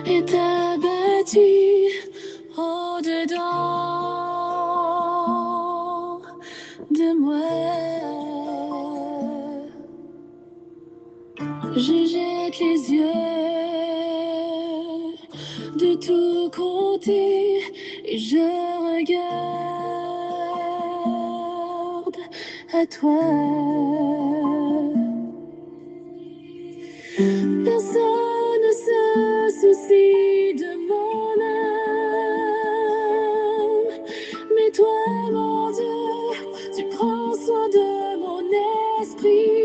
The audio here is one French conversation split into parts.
est abattu au-dedans de moi. Je jette les yeux de tous côtés et je regarde à toi. Personne ne se soucie de mon âme, mais toi, mon Dieu, tu prends soin de mon esprit,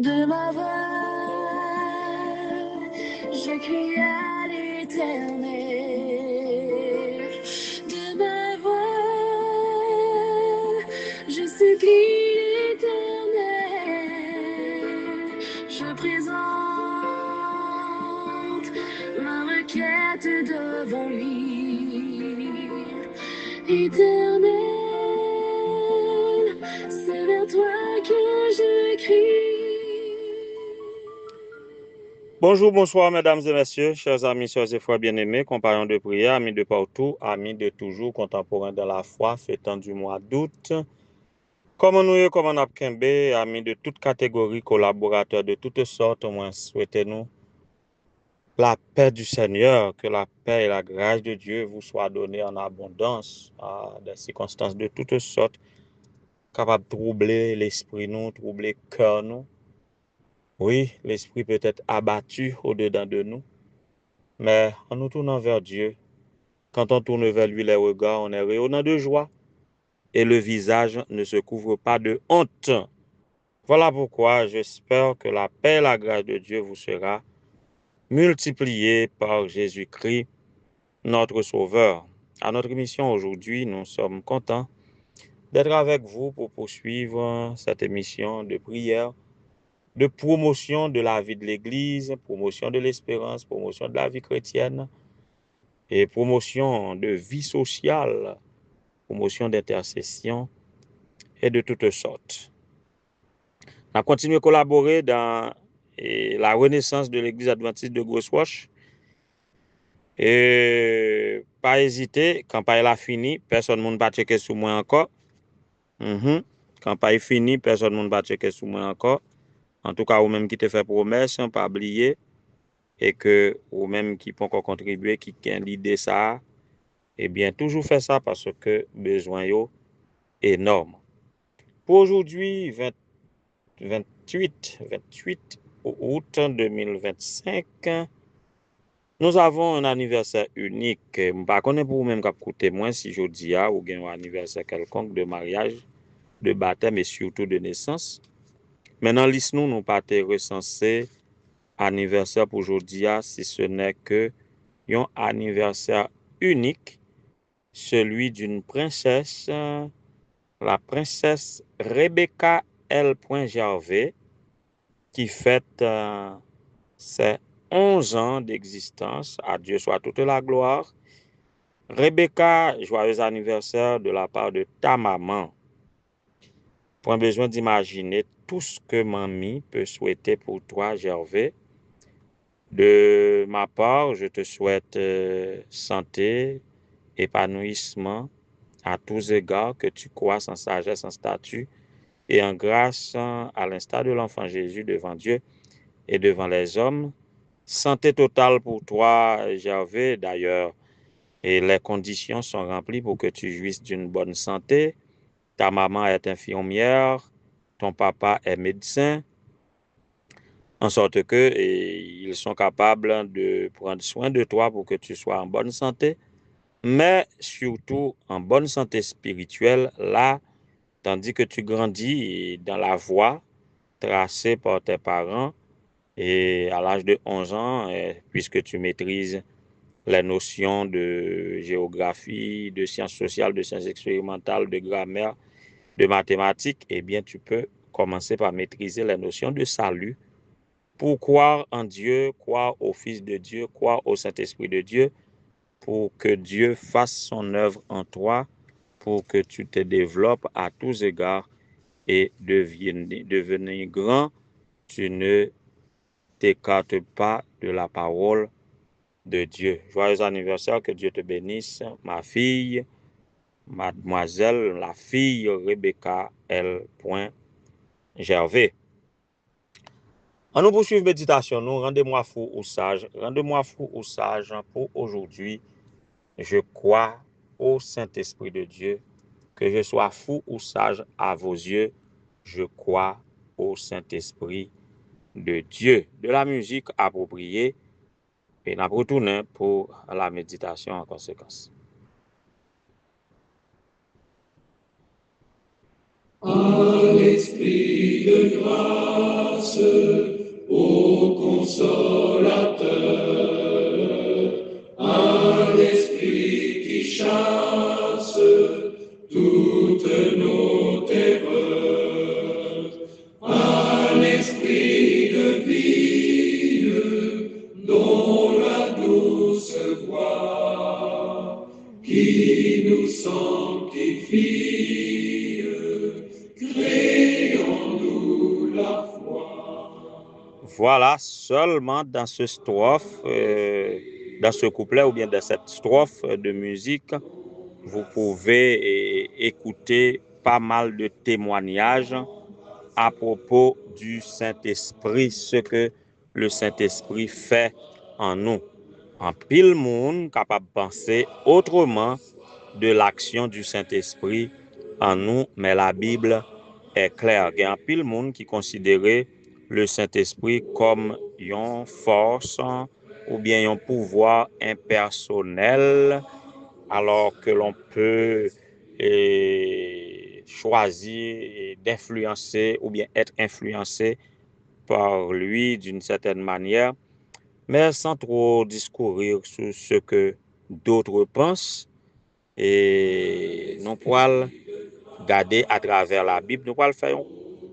de ma voix. Je crie à l'Éternel, de ma voix. Je supplie l'Éternel, je présente ma requête devant lui. Éternel, c'est vers toi que je crie. Bonjour, bonsoir, mesdames et messieurs, chers amis, chers et frères bien-aimés, compagnons de prière, amis de partout, amis de toujours, contemporains de la foi, fêtant du mois d'août. Comment nous, comment nous kembe, amis de toutes catégories, collaborateurs de toutes sortes, moi, souhaitez-nous la paix du Seigneur, que la paix et la grâce de Dieu vous soient données en abondance, à des circonstances de toutes sortes, capables de troubler l'esprit nous, troubler le cœur nous. Oui, l'esprit peut être abattu au-dedans de nous. Mais en nous tournant vers Dieu, quand on tourne vers lui les regards, on est rayonnant de joie et le visage ne se couvre pas de honte. Voilà pourquoi j'espère que la paix et la grâce de Dieu vous sera multipliée par Jésus-Christ, notre Sauveur. À notre émission aujourd'hui, nous sommes contents d'être avec vous pour poursuivre cette émission de prière, de promotion de la vie de l'Église, promotion de l'espérance, promotion de la vie chrétienne, et promotion de vie sociale, promotion d'intercession et de toutes sortes. On a continué à collaborer dans la renaissance de l'Église adventiste de Grosse-Roche. Et pas hésiter, campagne a fini, personne ne va checker sur moi encore. Campagne fini, personne ne va checker sur moi encore. En tout cas, ou même qui te fait promesse, pas oublier, et que ou même qui peut encore contribuer, qui a l'idée ça, eh bien, toujours faire ça parce que besoin yo énorme. Pour aujourd'hui, 28 août 2025, nous avons un anniversaire unique. Je ne sais pas pour vous-même qui témoin si je dis ou un anniversaire quelconque de mariage, de baptême et surtout de naissance. Maintenant, liste nous pas recenser anniversaire pour aujourd'hui si ce n'est que un anniversaire unique, celui d'une princesse, la princesse Rebecca L. Gervais, qui fête ses 11 ans d'existence. À Dieu soit toute la gloire. Rebecca, joyeux anniversaire de la part de ta maman. Pas besoin d'imaginer tout ce que mamie peut souhaiter pour toi, Gervais. De ma part, je te souhaite santé, épanouissement à tous égards, que tu croisses en sagesse, en statut et en grâce, à l'instar de l'enfant Jésus devant Dieu et devant les hommes. Santé totale pour toi, Gervais, d'ailleurs, et les conditions sont remplies pour que tu jouisses d'une bonne santé. Ta maman est infirmière, ton papa est médecin, en sorte que ils sont capables de prendre soin de toi pour que tu sois en bonne santé, mais surtout en bonne santé spirituelle, là, tandis que tu grandis dans la voie tracée par tes parents, et à l'âge de 11 ans, puisque tu maîtrises les notions de géographie, de sciences sociales, de sciences expérimentales, de grammaire, de mathématiques, eh bien, tu peux commencer par maîtriser les notions de salut pour croire en Dieu, croire au Fils de Dieu, croire au Saint-Esprit de Dieu, pour que Dieu fasse son œuvre en toi, pour que tu te développes à tous égards et devenir grand. Tu ne t'écarte pas de la parole de Dieu. Joyeux anniversaire, que Dieu te bénisse, ma fille, mademoiselle, la fille Rebecca L. Gervais. En nous poursuivre méditation, nous rendez-moi fou ou sage. Rendez-moi fou ou sage pour aujourd'hui. Je crois au Saint-Esprit de Dieu. Que je sois fou ou sage à vos yeux, je crois au Saint-Esprit de Dieu. De la musique appropriée. Et nous retournons pour la méditation en conséquence. À l'Esprit de grâce, ô consolateur, à l'Esprit qui chasse toutes nos terreurs, à l'Esprit de vie, dont la douce voix qui nous sanctifie. Voilà, seulement dans ce strophe, dans ce couplet ou bien dans cette strophe de musique, vous pouvez écouter pas mal de témoignages à propos du Saint-Esprit, ce que le Saint-Esprit fait en nous. En pile monde capable de penser autrement de l'action du Saint-Esprit en nous, mais la Bible est claire. Il y a un pile monde qui considérait le Saint-Esprit comme une force ou bien un pouvoir impersonnel, alors que l'on peut choisir d'influencer ou bien être influencé par lui d'une certaine manière, mais sans trop discourir sur ce que d'autres pensent. Et nous pourrons garder à travers la Bible, nous pourrons faire un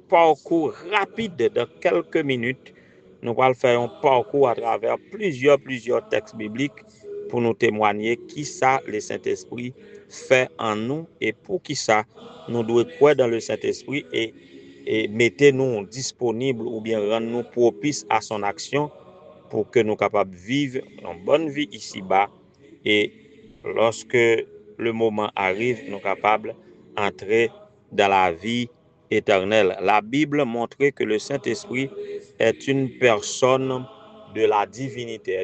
parcours rapide de quelques minutes. Nous allons faire un parcours à travers plusieurs textes bibliques pour nous témoigner qui ça le Saint-Esprit fait en nous et pour qui ça nous devons croire dans le Saint-Esprit et mettez-nous disponibles ou bien rendre-nous propices à son action pour que nous capables de vivre une bonne vie ici-bas et lorsque le moment arrive, nous capables d'entrer dans la vie éternelle. La Bible montre que le Saint-Esprit est une personne de la divinité,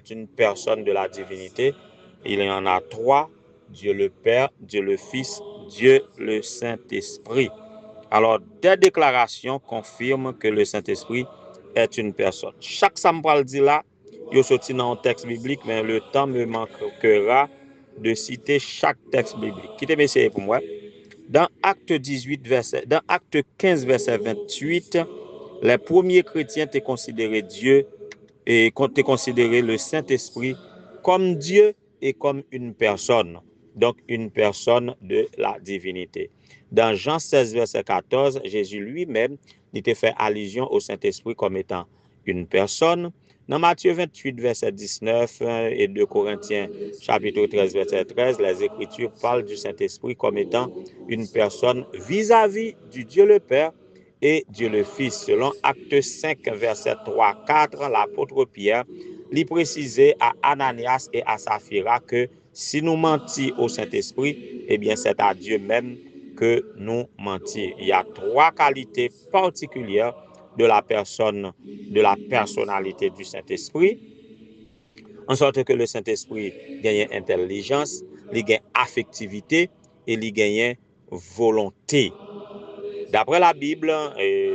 Il y en a trois, Dieu le Père, Dieu le Fils, Dieu le Saint-Esprit. Alors, des déclarations confirment que le Saint-Esprit est une personne. Chaque sample dit là, il y a dans un texte biblique, mais le temps me manquera de citer chaque texte biblique. Quittez m'essayer pour moi. Dans Acte 15, verset 28, les premiers chrétiens t'ont considéré Dieu et t'ont considéré le Saint-Esprit comme Dieu et comme une personne. Donc, une personne de la divinité. Dans Jean 16, verset 14, Jésus lui-même était fait allusion au Saint-Esprit comme étant une personne. Dans Matthieu 28, verset 19 et 2 Corinthiens, chapitre 13, verset 13, les Écritures parlent du Saint-Esprit comme étant une personne vis-à-vis du Dieu le Père et Dieu le Fils. Selon Acte 5, verset 3-4, l'apôtre Pierre lui précisait à Ananias et à Saphira que si nous mentions au Saint-Esprit, eh bien c'est à Dieu même que nous mentions. Il y a trois qualités particulières de la personne, de la personnalité du Saint-Esprit, en sorte que le Saint-Esprit gagne intelligence, il gagne affectivité et il gagne volonté. D'après la Bible,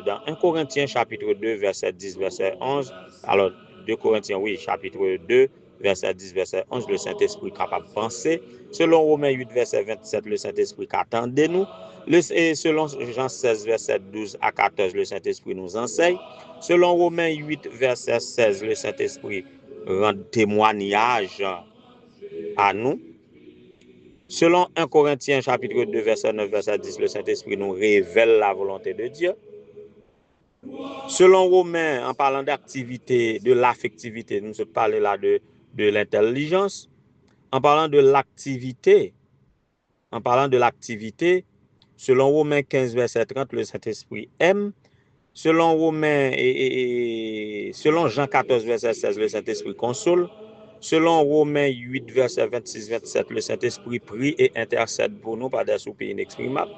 dans 1 Corinthiens chapitre 2, verset 10, verset 11, alors 2 Corinthiens, oui, chapitre 2, verset 10, verset 11, le Saint-Esprit capable de penser. Selon Romains 8, verset 27, le Saint-Esprit qu'attendez nous. Et selon Jean 16, verset 12 à 14, le Saint-Esprit nous enseigne. Selon Romains 8, verset 16, le Saint-Esprit rend témoignage à nous. Selon 1 Corinthiens chapitre 2, verset 9, verset 10, le Saint-Esprit nous révèle la volonté de Dieu. Selon Romains, en parlant d'activité, de l'affectivité, nous parlons là de l'intelligence. En parlant de l'activité, selon Romains 15, verset 30, le Saint-Esprit aime. Selon Romains selon Jean 14, verset 16, le Saint-Esprit console. Selon Romains 8, verset 26-27, le Saint-Esprit prie et intercède pour nous par des soupirs inexprimables.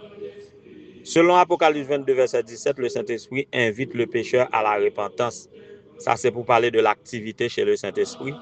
Selon Apocalypse 22, verset 17, le Saint-Esprit invite le pécheur à la repentance. Ça, c'est pour parler de l'activité chez le Saint-Esprit.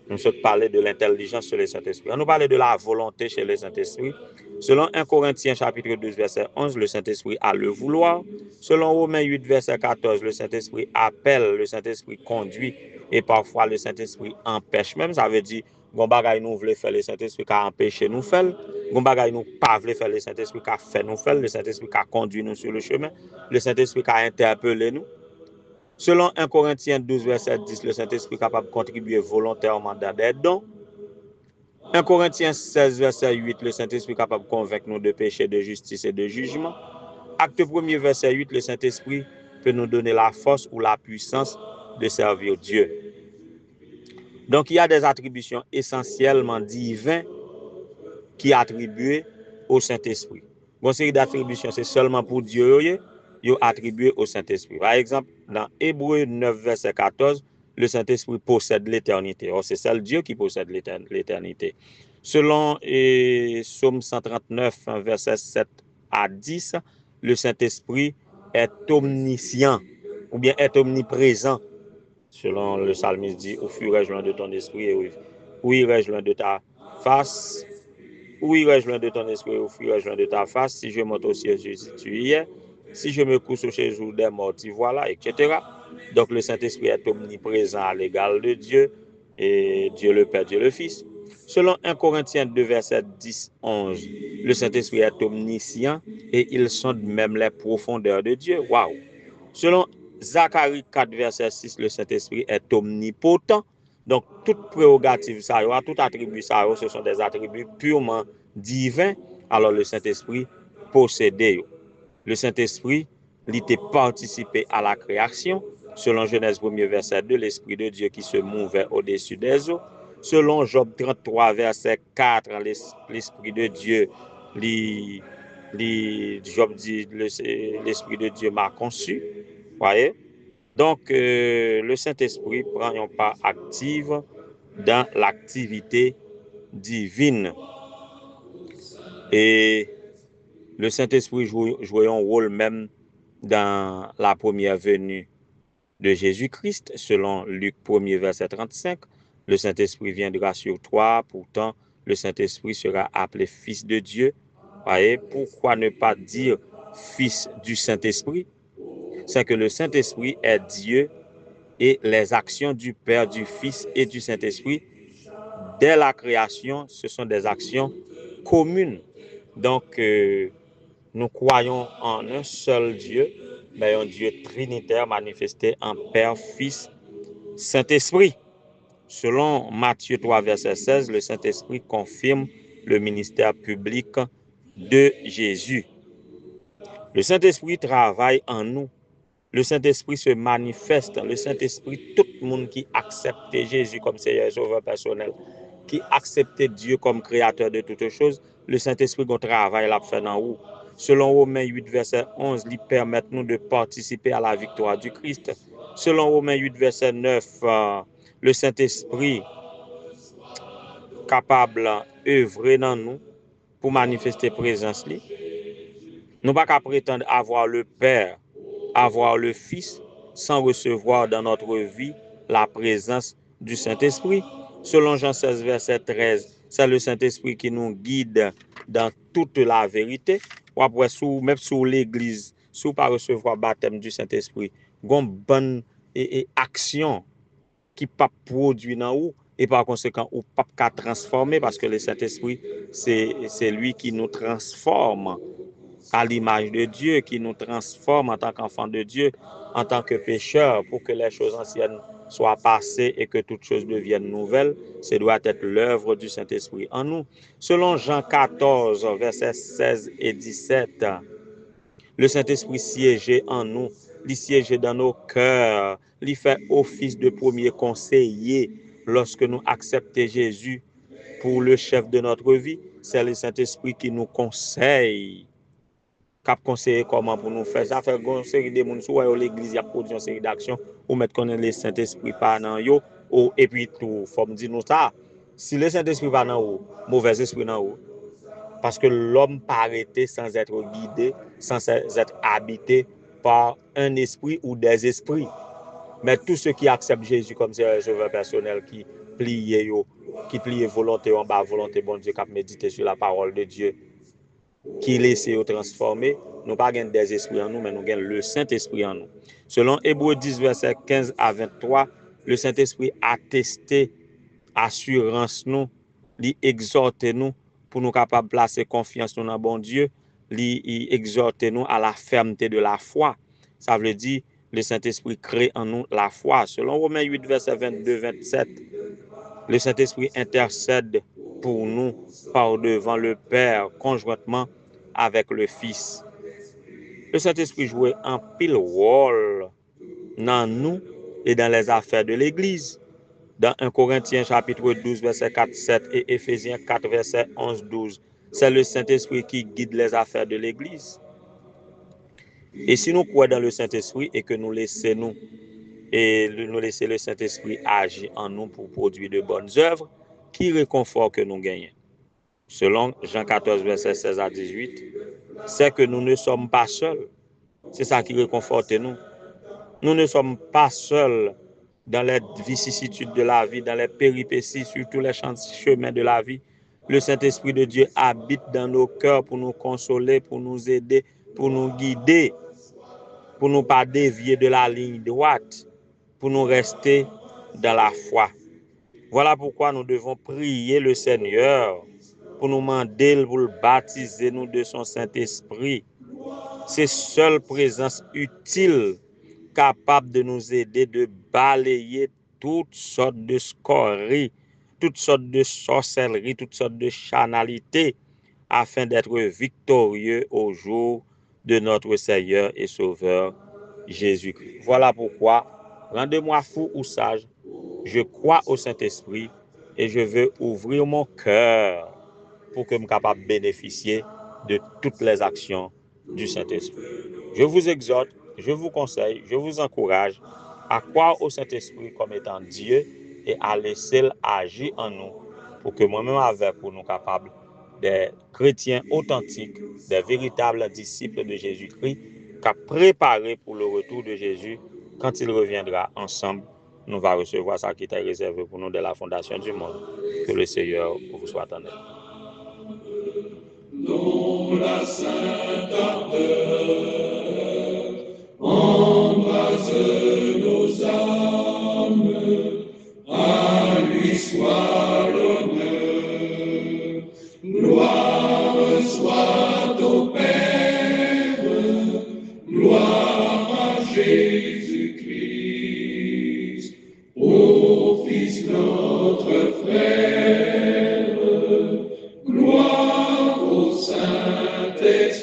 Nous sommes parlé de l'intelligence chez le Saint-Esprit. On nous parlait de la volonté chez le Saint-Esprit. Selon 1 Corinthiens chapitre 12, verset 11, le Saint-Esprit a le vouloir. Selon Romains 8, verset 14, le Saint-Esprit appelle, le Saint-Esprit conduit et parfois le Saint-Esprit empêche. Même ça veut dire, gon bagay nous voulons faire, le Saint-Esprit qui a empêché nous faire. Gon bagay nous pas voulons faire, le Saint-Esprit qui a fait nous faire. Le Saint-Esprit qui a conduit nous sur le chemin. Le Saint-Esprit qui a interpellé nous. Selon 1 Corinthiens 12, verset 10, le Saint-Esprit est capable de contribuer volontairement dans des dons. 1 Corinthiens 16, verset 8, le Saint-Esprit est capable de convaincre nous de péché, de justice et de jugement. Acte 1er, verset 8, le Saint-Esprit peut nous donner la force ou la puissance de servir Dieu. Donc, il y a des attributions essentiellement divines qui sont attribuées au Saint-Esprit. Bon, série d'attributions, c'est seulement pour Dieu, ils attribué au Saint-Esprit. Par exemple, dans Hébreux 9, verset 14, le Saint-Esprit possède l'éternité. Or, c'est seul Dieu qui possède l'éternité. Selon Psaume 139, verset 7 à 10, le Saint-Esprit est omniscient ou bien est omniprésent. Selon le psalmiste dit, où fuirai-je loin de ton esprit et où irai-je loin de ta face? Où irai-je loin de ton esprit, où fuirai-je loin de ta face? Si je monte au ciel, tu y es. Si je me couche au séjour des morts, tu voilà, etc. Donc le Saint-Esprit est omniprésent à l'égal de Dieu, et Dieu le Père, Dieu le Fils. Selon 1 Corinthiens 2, verset 10-11, le Saint-Esprit est omniscient et il sonde même les profondeurs de Dieu. Waouh! Selon Zacharie 4, verset 6, le Saint-Esprit est omnipotent. Donc, toute prérogative, toute attribut, ce sont des attributs purement divins. Alors, le Saint-Esprit possédait. Le Saint-Esprit, il était participé à la création. Selon Genèse 1, verset 2, l'Esprit de Dieu qui se mouvait au-dessus des eaux. Selon Job 33, verset 4, l'Esprit de Dieu, Job dit, l'Esprit de Dieu m'a conçu. Voyez? Donc, le Saint-Esprit prend une part active dans l'activité divine. Et le Saint-Esprit joue un rôle même dans la première venue de Jésus-Christ. Selon Luc 1er, verset 35, le Saint-Esprit viendra sur toi, pourtant le Saint-Esprit sera appelé Fils de Dieu. Voyez? Pourquoi ne pas dire Fils du Saint-Esprit? C'est que le Saint-Esprit est Dieu et les actions du Père, du Fils et du Saint-Esprit, dès la création, ce sont des actions communes. Donc, nous croyons en un seul Dieu, mais un Dieu trinitaire manifesté en Père, Fils, Saint-Esprit. Selon Matthieu 3, verset 16, le Saint-Esprit confirme le ministère public de Jésus. Le Saint-Esprit travaille en nous. Le Saint-Esprit se manifeste. Le Saint-Esprit, tout le monde qui accepte Jésus comme Seigneur et Sauveur personnel, qui accepte Dieu comme créateur de toutes choses, le Saint-Esprit qu'on travaille l'a fait dans nous. Selon Romains 8, verset 11, il permet nous de participer à la victoire du Christ. Selon Romains 8, verset 9, le Saint-Esprit capable d'œuvrer dans nous pour manifester présence. Nous pas qu'à prétendre avoir le Père, avoir le Fils, sans recevoir dans notre vie la présence du Saint-Esprit. Selon Jean 16, verset 13, c'est le Saint-Esprit qui nous guide dans toute la vérité. Ou après, même sous l'Église, si vous ne pas recevoir le baptême du Saint-Esprit, il y a une bonne action qui pas produit dans vous et par conséquent ou pas transformer parce que le Saint-Esprit c'est lui qui nous transforme à l'image de Dieu, qui nous transforme en tant qu'enfant de Dieu, en tant que pécheur, pour que les choses anciennes soient passées et que toutes choses deviennent nouvelles. Ce doit être l'œuvre du Saint-Esprit en nous. Selon Jean 14, versets 16 et 17, le Saint-Esprit siégeait en nous, il siégeait dans nos cœurs, il fait office de premier conseiller lorsque nous acceptons Jésus pour le chef de notre vie. C'est le Saint-Esprit qui nous conseille. cap conseiller comment pour nous faire ça, faire une série de monde sou l'église y a produit une série d'actions ou mettre connaître le Saint-Esprit pas dans yo et puis tout faut me dire nous ça si le Saint-Esprit pas dans ou mauvais esprit dans ou parce que l'homme pas arrêté sans être guidé, sans être habité par un esprit ou des esprits. Mais tous ceux qui acceptent Jésus comme sauveur personnel, qui plient volonté en bas, volonté bon Dieu, qui méditer sur la parole de Dieu, qui laisse transformer, nous pas gain des esprits en nous, mais nous gagnons le Saint-Esprit en nous. Selon Hébreux 10, verset 15 à 23, le Saint-Esprit a testé assurance nous, li exhorte nous pour nous capables de placer confiance dans bon Dieu, li exhorte nous à la fermeté de la foi. Ça veut dire le Saint-Esprit crée en nous la foi. Selon Romains 8, verset 22-27, le Saint-Esprit intercède pour nous par devant le Père conjointement avec le Fils. Le Saint-Esprit joue un pile rôle dans nous et dans les affaires de l'Église. Dans 1 Corinthiens chapitre 12, verset 4-7 et Éphésiens 4, verset 11-12, c'est le Saint-Esprit qui guide les affaires de l'Église. Et si nous croyons dans le Saint-Esprit et que nous laissons le Saint-Esprit agir en nous pour produire de bonnes œuvres, qui réconfort que nous gagnons? Selon Jean 14, verset 16 à 18, c'est que nous ne sommes pas seuls. C'est ça qui réconforte nous. Nous ne sommes pas seuls dans les vicissitudes de la vie, dans les péripéties, sur tous les chemins de la vie. Le Saint-Esprit de Dieu habite dans nos cœurs pour nous consoler, pour nous aider, pour nous guider, pour ne pas dévier de la ligne droite, pour nous rester dans la foi. Voilà pourquoi nous devons prier le Seigneur pour nous demander, pour le baptiser nous de son Saint-Esprit. C'est seule présence utile capable de nous aider de balayer toutes sortes de scories, toutes sortes de sorcelleries, toutes sortes de chanalités, afin d'être victorieux au jour de notre Seigneur et Sauveur Jésus-Christ. Voilà pourquoi, rendez-moi fou ou sage, je crois au Saint-Esprit et je veux ouvrir mon cœur pour que je sois capable de bénéficier de toutes les actions du Saint-Esprit. Je vous exhorte, je vous conseille, je vous encourage à croire au Saint-Esprit comme étant Dieu et à laisser agir en nous pour que moi-même avec vous, nous soyons capables des chrétiens authentiques, des véritables disciples de Jésus-Christ, qu'à préparer pour le retour de Jésus quand il reviendra ensemble. Nous allons recevoir ça qui est réservé pour nous de la fondation du monde. Que le Seigneur vous soit en aide. Dans la sainte ardeur, embrase nos âmes, à lui soit l'honneur. Gloire soit au Père, gloire à Jésus-Christ, au Fils notre frère, gloire au Saint-Esprit.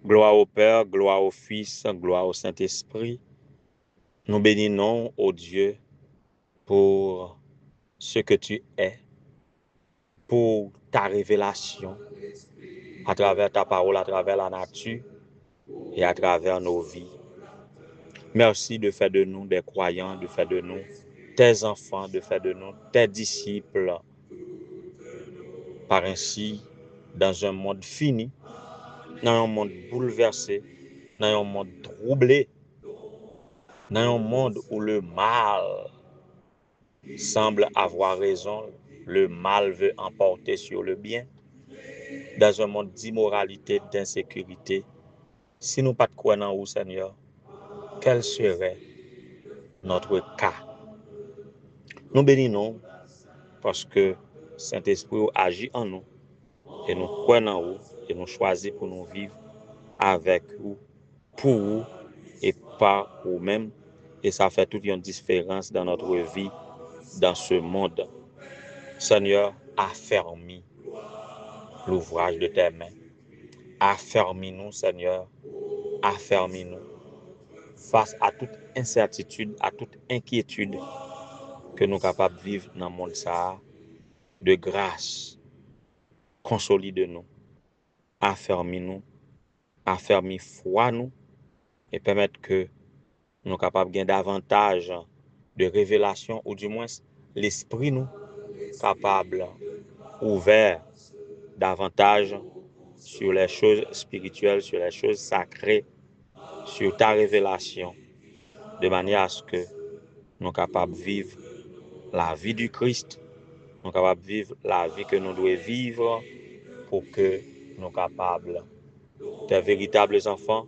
Gloire au Père, gloire au Fils, gloire au Saint-Esprit. Nous bénissons, ô Dieu, pour ce que tu es, pour ta révélation à travers ta parole, à travers la nature et à travers nos vies. Merci de faire de nous des croyants, de faire de nous tes enfants, de faire de nous tes disciples. Par ainsi, dans un monde fini, dans un monde bouleversé, dans un monde troublé, dans un monde où le mal semble avoir raison, le mal veut emporter sur le bien, dans un monde d'immoralité, d'insécurité, si nous pas de croire en vous, Seigneur, quel serait notre cas? Nous bénissons parce que Saint-Esprit agit en nous et nous croyons en vous et nous choisissons pour nous vivre avec vous, pour vous et par vous-même. Et ça fait toute une différence dans notre vie, dans ce monde. Seigneur, affermis l'ouvrage de tes mains. Affermis-nous, Seigneur. Affermis-nous face à toute incertitude, à toute inquiétude que nous sommes capables de vivre dans le monde ça, de grâce. Consolide-nous. affermi foi nous et permettre que nous capables de gagner davantage de révélation ou du moins l'esprit nous capable ouvert davantage sur les choses spirituelles, sur les choses sacrées, sur ta révélation, de manière à ce que nous sommes capables de vivre la vie du Christ, nous sommes capables de vivre la vie que nous devons vivre pour que nous soyons capables d'être véritables enfants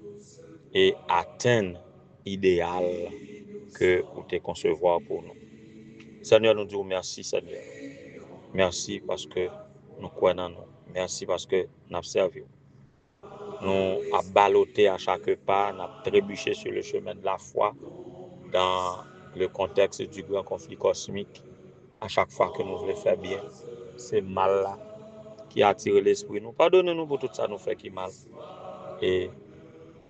et atteindre l'idéal que vous te concevoir pour nous. Seigneur, nous disons merci, Seigneur. Merci parce que nous croyons en nous. Merci parce que nous avons servi. Nous avons ballotté à chaque pas, nous avons trébuché sur le chemin de la foi dans le contexte du grand conflit cosmique. À chaque fois que nous voulons faire bien, c'est mal là qui attire l'esprit. Nous pardonnez-nous pour tout ça nous fait qui mal. Et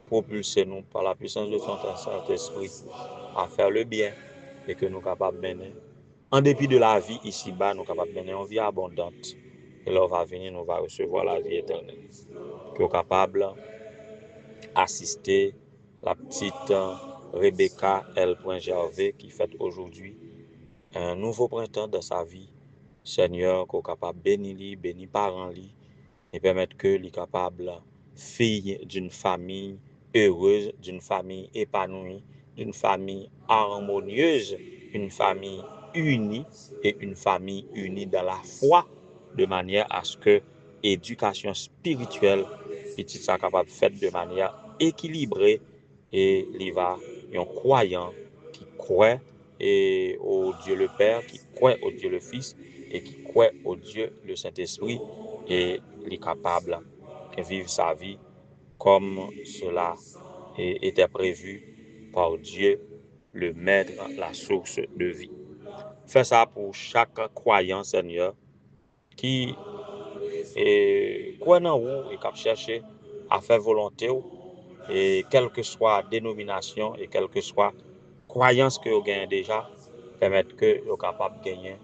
propulsez-nous par la puissance de ton Saint-Esprit à faire le bien et que nous sommes capables de mener. En dépit de la vie ici-bas, nous sommes capables de mener une vie abondante. Et là, on va venir, nous va recevoir la vie éternelle. Que nous sommes capables d'assister la petite Rebecca L. Gervais qui fête aujourd'hui un nouveau printemps dans sa vie. Seigneur, qu'on est capable de bénir, bénir parents, et permettre que les capable fille d'une famille heureuse, d'une famille épanouie, d'une famille harmonieuse, une famille unie et une famille unie dans la foi, de manière à ce que l'éducation spirituelle, petit ça capable de faire de manière équilibrée et il va un croyant qui croit et au Dieu le Père, qui croit au Dieu le Fils et qui croit au Dieu le Saint-Esprit et il est capable de vivre sa vie comme cela était prévu par Dieu, le Maître, la source de vie. Fais ça pour chaque croyant, Seigneur, qui croit en vous et qui cherche à faire volonté, et quelle que soit la dénomination et quelle que soit croyance que vous gagnez déjà, permettre que vous soyez capable de gagner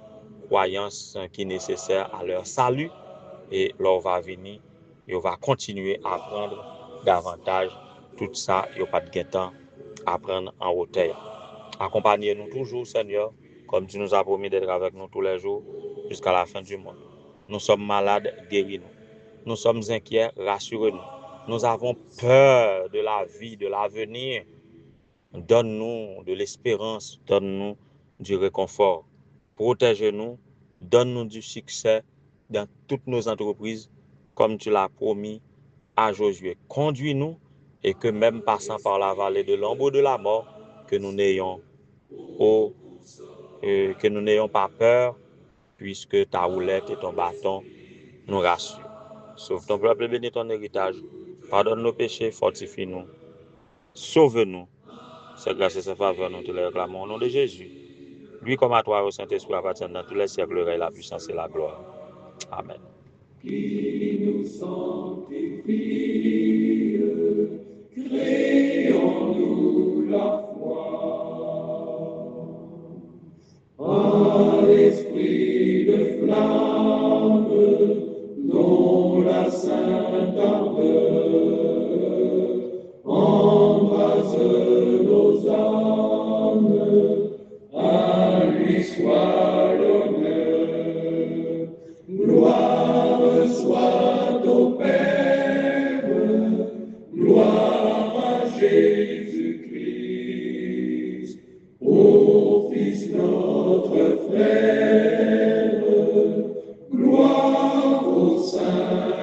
croyance qui est nécessaire à leur salut et là on va venir et on va continuer à apprendre davantage tout ça et pas de temps à apprendre en hauteur. Accompagnez-nous toujours, Seigneur, comme tu nous as promis d'être avec nous tous les jours jusqu'à la fin du monde. Nous sommes malades, guéris-nous. Nous sommes inquiets, rassurez-nous. Nous avons peur de la vie, de l'avenir. Donne-nous de l'espérance, donne-nous du réconfort. Protège-nous, donne-nous du succès dans toutes nos entreprises, comme tu l'as promis à Josué. Conduis-nous et que même passant par la vallée de l'ombre de la mort, que nous n'ayons pas peur, puisque ta houlette et ton bâton nous rassurent. Sauve ton peuple, bénis ton héritage. Pardonne nos péchés, fortifie-nous. Sauve-nous. C'est grâce à sa faveur, nous te le réclamons au nom de Jésus. Lui comme à toi, au Saint-Esprit, appartient dans tous les siècles, la puissance et la gloire. Amen. Qui nous sanctifie, créons-nous la foi. À l'esprit de flamme, dont la sainte ardeur embrase nos âmes, à lui soit l'honneur. Gloire soit au Père, gloire à Jésus-Christ, au Fils notre frère, gloire au Saint.